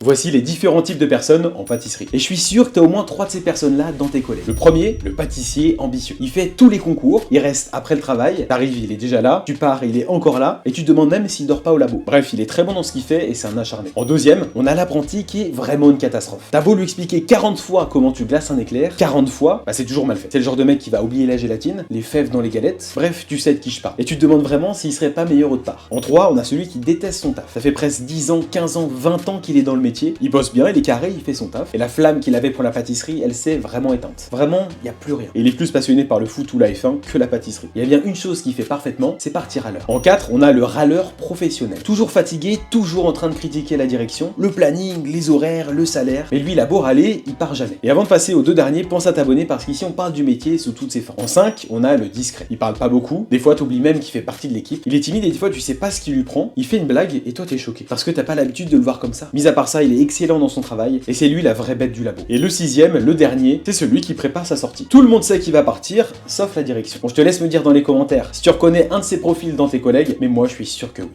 Voici les différents types de personnes en pâtisserie. Et je suis sûr que tu as au moins 3 de ces personnes-là dans tes collègues. Le premier, le pâtissier ambitieux. Il fait tous les concours, il reste après le travail, t'arrives, il est déjà là, tu pars, il est encore là, et tu te demandes même s'il dort pas au labo. Bref, il est très bon dans ce qu'il fait et c'est un acharné. En deuxième, on a l'apprenti qui est vraiment une catastrophe. T'as beau lui expliquer 40 fois comment tu glaces un éclair, 40 fois, bah c'est toujours mal fait. C'est le genre de mec qui va oublier la gélatine, les fèves dans les galettes, bref, tu sais de qui je parle. Et tu te demandes vraiment s'il serait pas meilleur autre part. En 3, on a celui qui déteste son taf. Ça fait presque 10 ans, 15 ans, 20 ans qu'il est dans le métier, il bosse bien, il est carré, il fait son taf, et la flamme qu'il avait pour la pâtisserie, elle s'est vraiment éteinte. Vraiment, il y a plus rien. Et il est plus passionné par le foot ou la F1 que la pâtisserie. Il y a bien une chose qu'il fait parfaitement, c'est partir à l'heure. En 4, on a le râleur professionnel. Toujours fatigué, toujours en train de critiquer la direction, le planning, les horaires, le salaire, mais lui il a beau râler, il part jamais. Et avant de passer aux deux derniers, pense à t'abonner parce qu'ici on parle du métier sous toutes ses formes. En 5, on a le discret. Il parle pas beaucoup, des fois t'oublies même qu'il fait partie de l'équipe. Il est timide et des fois tu sais pas ce qui lui prend, il fait une blague et toi t'es choqué. Parce que t'as pas l'habitude de le voir comme ça. Mis à part ça, il est excellent dans son travail et c'est lui la vraie bête du labo. Et le 6ème, le dernier, c'est celui qui prépare sa sortie. Tout le monde sait qu'il va partir, sauf la direction. Bon, je te laisse me dire dans les commentaires si tu reconnais un de ces profils dans tes collègues, mais moi je suis sûr que oui.